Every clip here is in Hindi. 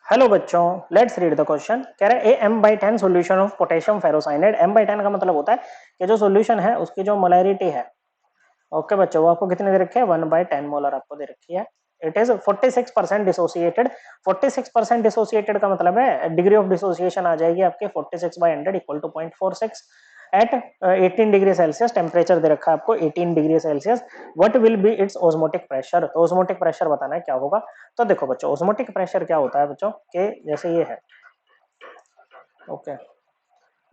हेलो बच्चों, लेट्स रीड द क्वेश्चन। कह रहा है ए m/10 solution of potassium ferrocyanide. m/10 का मतलब होता है कि जो सॉल्यूशन है उसकी जो मोलैरिटी है, ओके बच्चों, वो आपको कितने दे रखे हैं, 1/10 मोलर आपको दे रखी है। It is 46% dissociated. 46% डिसोसिएटेड का मतलब है डिग्री ऑफ डिसोसिएशन आ जाएगी आपके 46/100 equal to 0.46 at 18 degree Celsius. Temperature दे रखा है आपको 18 degree Celsius. What will be its osmotic pressure. तो ऑस्मोटिक प्रेशर बताना है क्या होगा। तो देखो बच्चों, ऑस्मोटिक प्रेशर क्या होता है बच्चों के, जैसे ये है, ओके,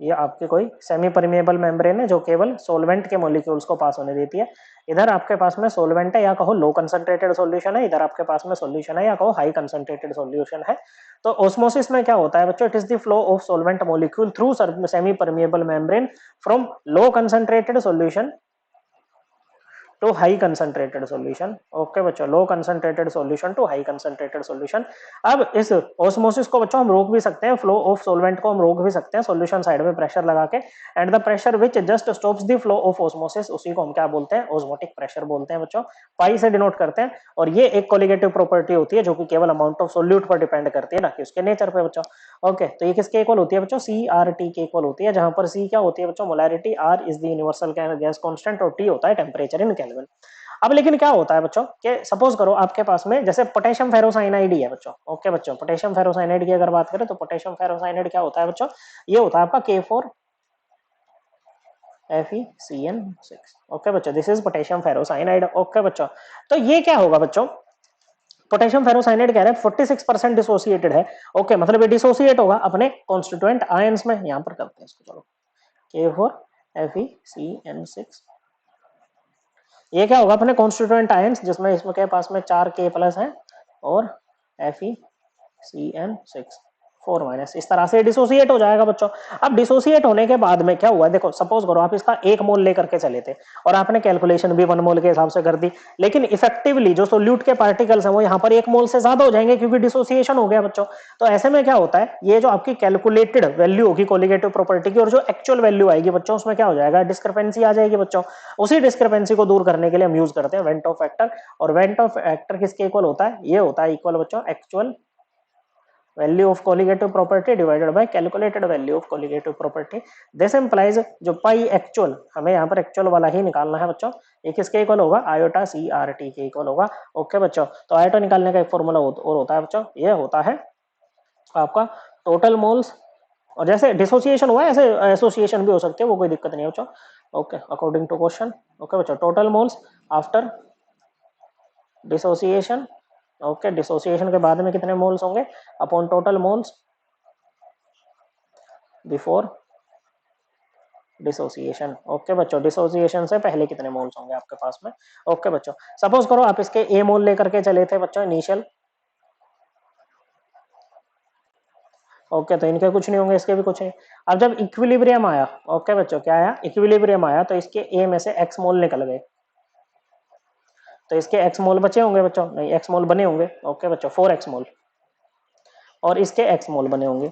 ये आपके कोई सेमी परमिएबल मेम्ब्रेन है जो केवल सोलवेंट के मॉलिक्यूल्स को पास होने देती है। इधर आपके पास में सोलवेंट है या कहो लो कंसंट्रेटेड सॉल्यूशन है, इधर आपके पास में सॉल्यूशन है या कहो हाई कंसंट्रेटेड सॉल्यूशन है। तो ऑस्मोसिस में क्या होता है बच्चों, it is the flow of solvent molecule through semi permeable membrane from low concentrated solution to high concentrated solution. Okay बच्चों, low concentrated solution to high concentrated solution. अब इस ऑस्मोसिस को बच्चों हम रोक भी सकते हैं, फ्लो ऑफ सॉल्वेंट को हम रोक भी सकते हैं सॉल्यूशन साइड में प्रेशर लगा के। And the pressure which just stops the flow of osmosis, उसी को हम क्या बोलते हैं, ऑस्मोटिक प्रेशर बोलते हैं बच्चों। पाई से डिनोट करते हैं। और ये एक कोलिगेटिव प्रॉपर्टी होती है जो कि केवल अमाउंट ऑफ सोल्यूट पर डिपेंड करती है, ना कि उसके नेचर पे बच्चों। ओके, तो ये किसके इक्वल होती है बच्चों, सी आर टी के इक्वल होती है, जहां पर सी क्या होती है बच्चों, molarity, R is the universal gas constant और टी होता है टेम्परेचर इन केल्विन। अब लेकिन क्या होता है बच्चों कि सपोज करो आपके पास में जैसे पोटेशियम फेरोसाइनाइड ही है बच्चों। ओके बच्चों, पोटेशियम फेरोसाइनाइड की अगर बात करें तो पोटेशियम फेरोसाइनाइड क्या होता है बच्चों, ये होता है आपका K4FeCN6। ओके बच्चों, this is potassium ferrocyanide. Okay बच्चों, तो ये क्या होगा बच्चों, पोटेशियम फेरोसाइनाइड कह रहे हैं 46% डिसोसिएटेड है। ओके, मतलब ये डिसोसिएट होगा अपने कॉन्स्टिट्यूएंट आयंस में। यहां पर करते हैं इसको, चलो, K4FeCN6, ये क्या होगा अपने कॉन्स्टिट्यूएंट आयंस, जिसमें इसमें के पास में 4 K+ हैं और FeCN6 4-, इस तरह से डिसोसिएट हो जाएगा बच्चों। अब डिसोसिएट होने के बाद में क्या हुआ, देखो सपोज करो आप इसका 1 मोल लेकर के चले थे और आपने कैलकुलेशन भी 1 मोल के हिसाब से कर दी, लेकिन इफेक्टिवली जो सोल्यूट के पार्टिकल्स हैं वो यहाँ पर 1 मोल से ज्यादा हो जाएंगे क्योंकि डिसोसिएशन हो गया बच्चों। तो ऐसे में क्या होता है, ये जो आपकी कैलकुलेटेड वैल्यू होगी कोलिगेटिव प्रॉपर्टी की और जो एक्चुअल वैल्यू आएगी बच्चों, उसमें क्या हो जाएगा, डिस्क्रिपेंसी आ जाएगी बच्चों। उसी डिस्क्रिपेंसी को दूर करने के लिए हम यूज करते हैं वेंट ऑफ फैक्टर। और वेंट ऑफ फैक्टर किसके इक्वल होता है, ये होता है इक्वल बच्चों actual value of colligative property divided by calculated value of colligative property. This implies जो पाई एक्चुअल, हमें यहाँ पर एक्चुअल वाला ही निकालना है बच्चों, ये किसके इक्वल होगा, आयोटा सी आर टी के इक्वल होगा। ओके बच्चों, तो आयोटा निकालने का एक फॉर्मूला और होता है बच्चों, ये होता है आपका टोटल मोल्स, और जैसे डिसोसिएशन हुआ है ऐसे एसोसिएशन भी हो सकते हैं, वो कोई दिक्कत नहीं है बच्चों। Okay, according to question. Okay बच्चों, total moles after dissociation. Okay, dissociation के बाद में कितने मोल्स होंगे upon total moles before dissociation. Okay बच्चों, डिसोसिएशन से पहले कितने मोल्स होंगे आपके पास में। ओके बच्चों, सपोज करो आप इसके ए मोल लेकर के चले थे बच्चों इनिशियल। ओके, तो इनके कुछ नहीं होंगे, इसके भी कुछ नहीं। अब जब इक्विलिब्रियम आया, ओके बच्चों, क्या आया, इक्विलिब्रियम आया, तो इसके ए में से एक्स मोल निकल गए, तो इसके एक्स मोल बचे होंगे बच्चों, नहीं एक्स मोल बने होंगे। ओके बच्चों, 4 एक्स मोल, और इसके एक्स मोल बने होंगे।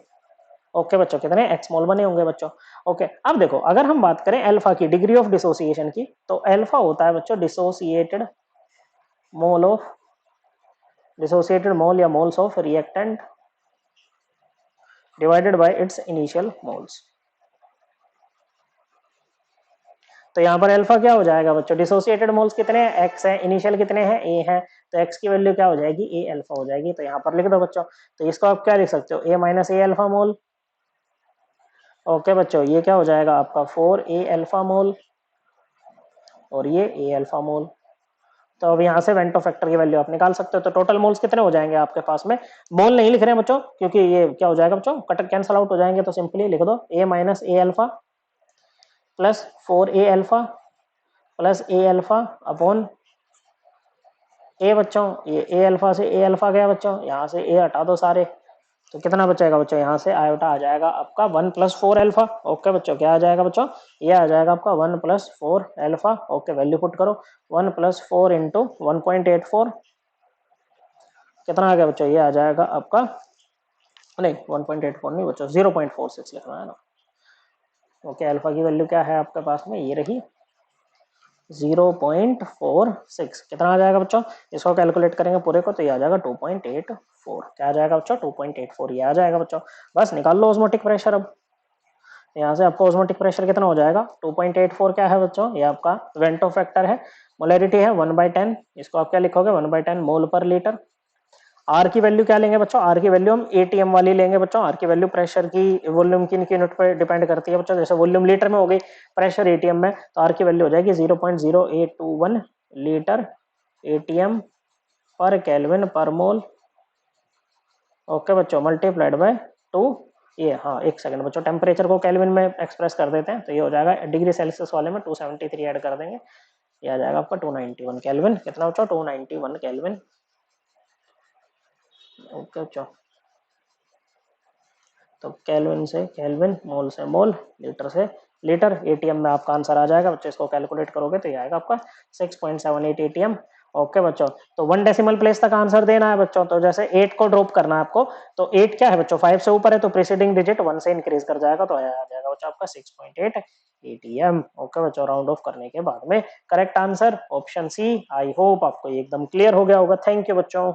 ओके बच्चों, कितने एक्स मोल बने होंगे बच्चों। ओके, अब देखो अगर हम बात करें अल्फा की, डिग्री ऑफ डिसोसिएशन की, तो अल्फा होता है बच्चों मोल ऑफ डिसोसिएटेड मोल या moles of reactant divided by it's initial moles. तो यहाँ पर अल्फा क्या हो जाएगा बच्चों, डिसोसिएटेड मोल्स कितने हैं, एक्स है, इनिशियल कितने हैं, ए है, तो एक्स की वैल्यू क्या हो जाएगी, ए अल्फा हो जाएगी। तो यहाँ पर लिख दो बच्चों, तो इसको आप क्या लिख सकते हो, A-A अल्फा मोल। ओके बच्चों, ये क्या हो जाएगा आपका 4A अल्फा मोल, और ये ए अल्फा मोल। तो अब यहाँ से वेंटो फैक्टर की वैल्यू आप निकाल सकते हो। तो टोटल मोल्स कितने हो जाएंगे आपके पास में, मोल नहीं लिख रहे हैं बच्चों क्योंकि ये क्या हो जाएगा बच्चों, कट कैंसल आउट हो जाएंगे, तो सिंपली लिख दो A-A alpha plus 4A alpha plus A alpha upon A बच्चों, ये ए अल्फा से ए अल्फा गया बच्चों, यहाँ से ए हटा दो सारे, तो कितना बचेगा बच्चों, यहाँ से आयोटा आ जाएगा आपका 1+4 अल्फा। ओके बच्चों, क्या आ जाएगा बच्चों, ये आ जाएगा आपका 1+4 अल्फा। ओके, वैल्यू पुट करो, 1+4 इंटू 1.84, कितना आ गया बच्चों, ये आ जाएगा आपका, नहीं 1.84 नहीं बच्चों, 0.46 लिखना है ना। ओके, अल्फा की वैल्यू क्या है आपके पास में, ये रही 0.46 कितना आ जाएगा बच्चों? इसको कैलकुलेट करेंगे पूरे को तो ये आ जाएगा 2.84। क्या आ जाएगा बच्चों? 2.84 ये आ जाएगा बच्चों। बस निकाल लो ऑस्मोटिक प्रेशर। अब यहाँ से आपको ऑस्मोटिक प्रेशर कितना हो जाएगा? 2.84 क्या है बच्चों? ये आपका वेंटो फैक्टर है। मोलैरिटी है 1/10, इसको आप क्या लिखोगे? 1/10 मोल पर लीटर। आर की वैल्यू क्या लेंगे बच्चों? आर की वैल्यू हम एटीएम वाली लेंगे बच्चों। आर की वैल्यू प्रेशर की वॉल्यूम की यूनिट पर डिपेंड करती है बच्चों। जैसे वॉल्यूम लीटर में हो गई, प्रेशर एटीएम में, तो आर की वैल्यू हो जाएगी 0.0821 लीटर एटीएम पर केल्विन पर मोल। ओके बच्चों, मल्टीप्लाइड बाय 2। ये हाँ, एक सेकंड बच्चों, टेम्परेचर को केल्विन में एक्सप्रेस कर देते हैं तो ये हो जाएगा डिग्री सेल्सियस वाले में 273 ऐड कर देंगे, ये आ जाएगा आपका 291 केल्विन। कितना बच्चों? 291 केल्विन। ओके बच्चों, तो केल्विन से केल्विन, मोल से मोल, लीटर से लीटर, एटीएम में आपका आंसर आ जाएगा बच्चों। इसको कैलकुलेट करोगे तो ये आएगा आपका 6.78 एटीएम। ओके बच्चों, तो 1 डेसिमल प्लेस तक आंसर देना है बच्चों। तो जैसे 8 को ड्रॉप करना है आपको, तो 8 क्या है बच्चों? 5 से ऊपर है तो प्रीसीडिंग डिजिट 1 से इंक्रीज कर जाएगा, तो आ जाएगा बच्चों आपका 6.8 एटीएम। ओके बच्चों, राउंड ऑफ करने के बाद में correct answer option C. I hope आपको एकदम क्लियर हो गया होगा। थैंक यू बच्चों।